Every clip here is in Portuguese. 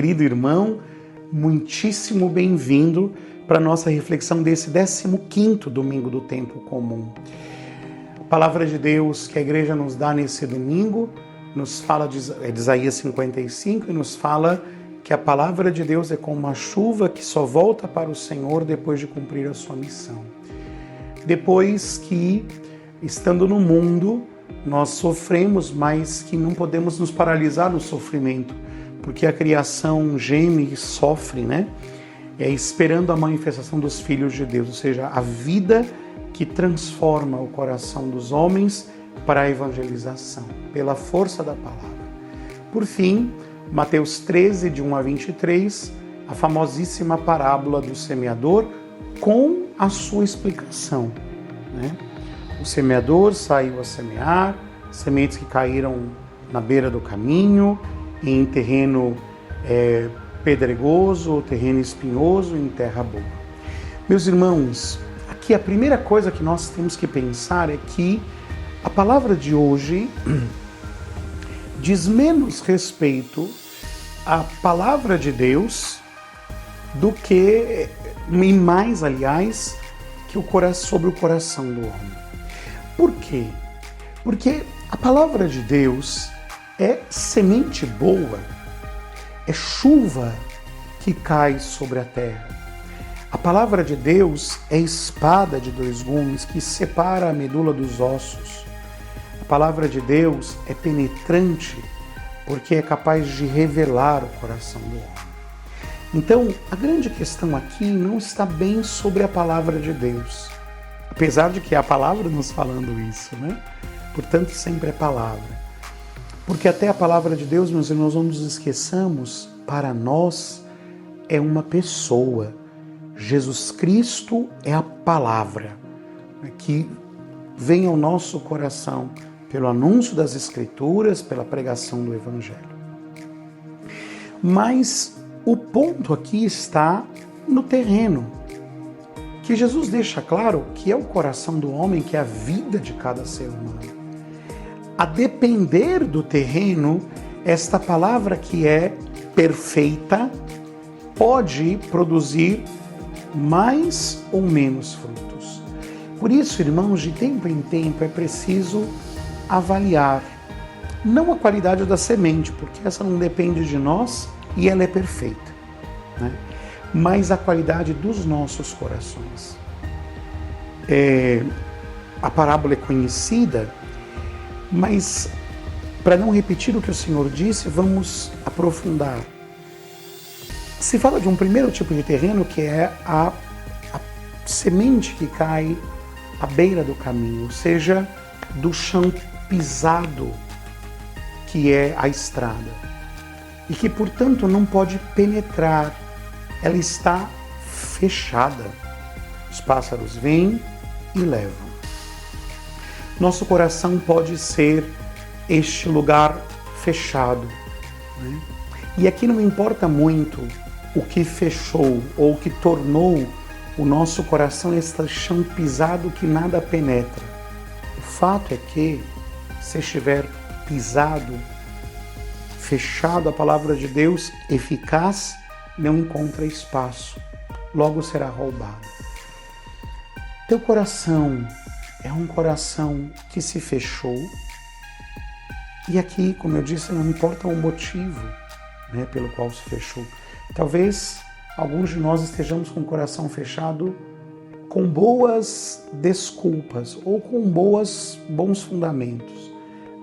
querido irmão, muitíssimo bem-vindo para a nossa reflexão desse 15º domingo do tempo comum. A palavra de Deus que a igreja nos dá nesse domingo nos fala de Isaías 55 e nos fala que a palavra de Deus é como uma chuva que só volta para o Senhor depois de cumprir a sua missão. Depois que, estando no mundo, nós sofremos, mas que não podemos nos paralisar no sofrimento, porque a criação geme e sofre, esperando a manifestação dos filhos de Deus, ou seja, a vida que transforma o coração dos homens para a evangelização, pela força da palavra. Por fim, Mateus 13, de 1 a 23, a famosíssima parábola do semeador com a sua explicação. O semeador saiu a semear, sementes que caíram na beira do caminho, em terreno pedregoso, terreno espinhoso, em terra boa. Meus irmãos, aqui a primeira coisa que nós temos que pensar é que a palavra de hoje diz menos respeito à palavra de Deus do que, e mais, aliás, que sobre o coração do homem. Por quê? Porque a palavra de Deus é semente boa, é chuva que cai sobre a terra. A palavra de Deus é espada de dois gumes que separa a medula dos ossos. A palavra de Deus é penetrante porque é capaz de revelar o coração do homem. Então, a grande questão aqui não está bem sobre a palavra de Deus, apesar de que é a palavra nos falando isso, Portanto, sempre é palavra. Porque até a palavra de Deus, meus irmãos, não nos esqueçamos, para nós é uma pessoa. Jesus Cristo é a palavra que vem ao nosso coração pelo anúncio das Escrituras, pela pregação do Evangelho. Mas o ponto aqui está no terreno, que Jesus deixa claro que é o coração do homem, que é a vida de cada ser humano. A depender do terreno, esta palavra que é perfeita pode produzir mais ou menos frutos. Por isso, irmãos, de tempo em tempo é preciso avaliar, não a qualidade da semente, porque essa não depende de nós e ela é perfeita, mas a qualidade dos nossos corações. A parábola é conhecida, mas para não repetir o que o Senhor disse, vamos aprofundar. Se fala de um primeiro tipo de terreno que é a semente que cai à beira do caminho, ou seja, do chão pisado que é a estrada, e que, portanto, não pode penetrar, ela está fechada. Os pássaros vêm e levam. Nosso coração pode ser este lugar fechado, E aqui não importa muito o que fechou ou o que tornou o nosso coração este chão pisado que nada penetra. O fato é que, se estiver pisado, fechado, a palavra de Deus eficaz não encontra espaço, logo será roubado. Teu coração é um coração que se fechou, e aqui, como eu disse, não importa o motivo pelo qual se fechou. Talvez alguns de nós estejamos com o coração fechado com boas desculpas ou com bons fundamentos,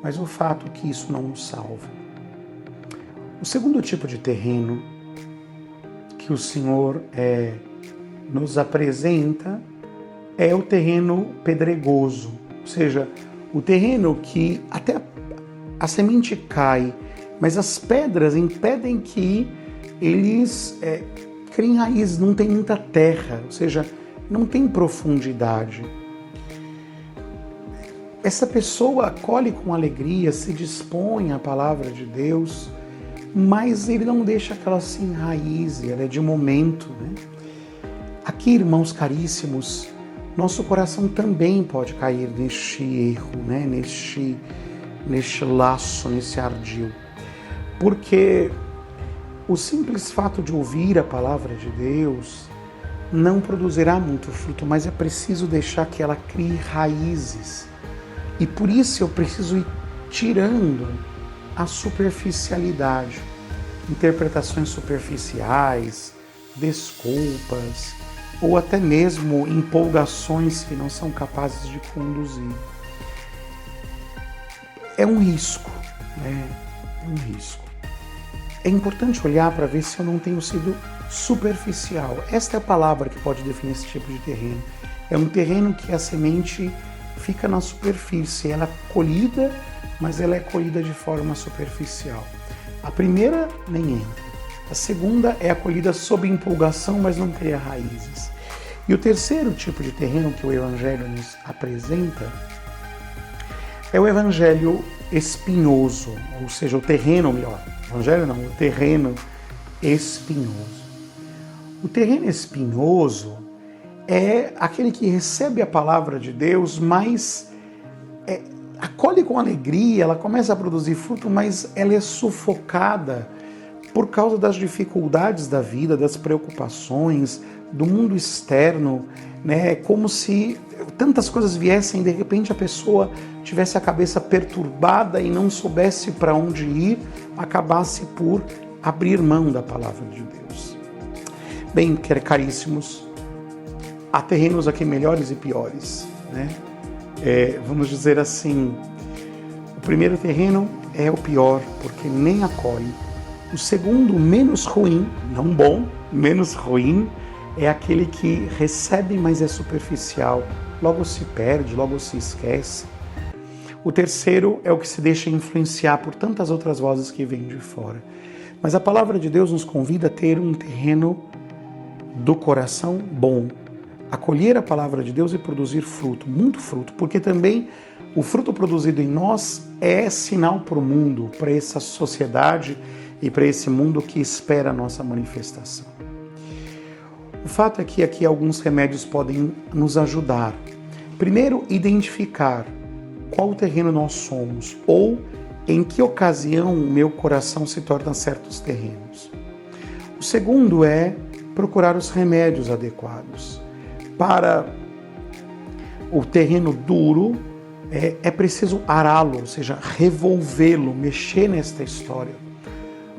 mas o fato é que isso não nos salva. O segundo tipo de terreno que o Senhor nos apresenta é o terreno pedregoso, ou seja, o terreno que até a semente cai, mas as pedras impedem que eles criem raízes, não tem muita terra, ou seja, não tem profundidade. Essa pessoa acolhe com alegria, se dispõe à palavra de Deus, mas ele não deixa que ela se enraize, ela é de momento. Aqui, irmãos caríssimos, nosso coração também pode cair neste erro, neste laço, nesse ardil. Porque o simples fato de ouvir a palavra de Deus não produzirá muito fruto, mas é preciso deixar que ela crie raízes. E por isso eu preciso ir tirando a superficialidade, interpretações superficiais, desculpas, ou até mesmo empolgações que não são capazes de conduzir. É um risco, né? É um risco. É importante olhar para ver se eu não tenho sido superficial. Esta é a palavra que pode definir esse tipo de terreno. É um terreno que a semente fica na superfície, ela é colhida, mas ela é colhida de forma superficial. A primeira nem entra. A segunda é a colhida sob empolgação, mas não cria raízes. E o terceiro tipo de terreno que o Evangelho nos apresenta é o evangelho espinhoso, ou seja, o terreno melhor. Evangelho não, o terreno espinhoso. O terreno espinhoso é aquele que recebe a palavra de Deus, mas acolhe com alegria, ela começa a produzir fruto, mas ela é sufocada por causa das dificuldades da vida, das preocupações, do mundo externo, né? É como se tantas coisas viessem e de repente a pessoa tivesse a cabeça perturbada e não soubesse para onde ir, acabasse por abrir mão da palavra de Deus. Bem, caríssimos, há terrenos aqui melhores e piores, né? Vamos dizer assim, o primeiro terreno é o pior, porque nem acolhe. O segundo, menos ruim, não bom, menos ruim, é aquele que recebe, mas é superficial, logo se perde, logo se esquece. O terceiro é o que se deixa influenciar por tantas outras vozes que vêm de fora. Mas a palavra de Deus nos convida a ter um terreno do coração bom, acolher a palavra de Deus e produzir fruto, muito fruto, porque também o fruto produzido em nós é sinal para o mundo, para essa sociedade e para esse mundo que espera a nossa manifestação. O fato é que aqui alguns remédios podem nos ajudar. Primeiro, identificar qual terreno nós somos ou em que ocasião o meu coração se torna certos terrenos. O segundo é procurar os remédios adequados. Para o terreno duro, é preciso ará-lo, ou seja, revolvê-lo, mexer nesta história.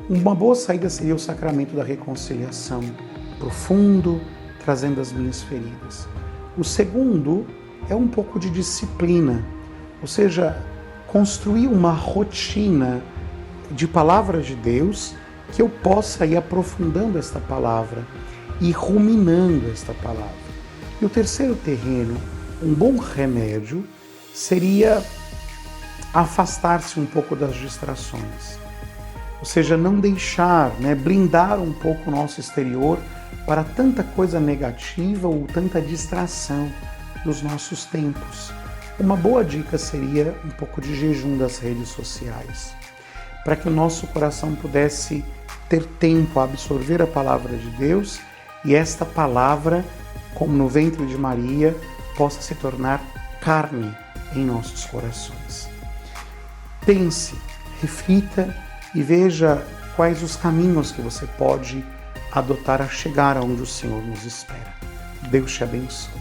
Uma boa saída seria o sacramento da reconciliação, profundo, trazendo as minhas feridas. O segundo é um pouco de disciplina, ou seja, construir uma rotina de palavra de Deus que eu possa ir aprofundando esta palavra e ruminando esta palavra. E o terceiro terreno, um bom remédio, seria afastar-se um pouco das distrações. Ou seja, não deixar, blindar um pouco o nosso exterior para tanta coisa negativa ou tanta distração dos nossos tempos. Uma boa dica seria um pouco de jejum das redes sociais, para que o nosso coração pudesse ter tempo a absorver a palavra de Deus e esta palavra, como no ventre de Maria, possa se tornar carne em nossos corações. Pense, reflita e veja quais os caminhos que você pode adotar a chegar aonde o Senhor nos espera. Deus te abençoe.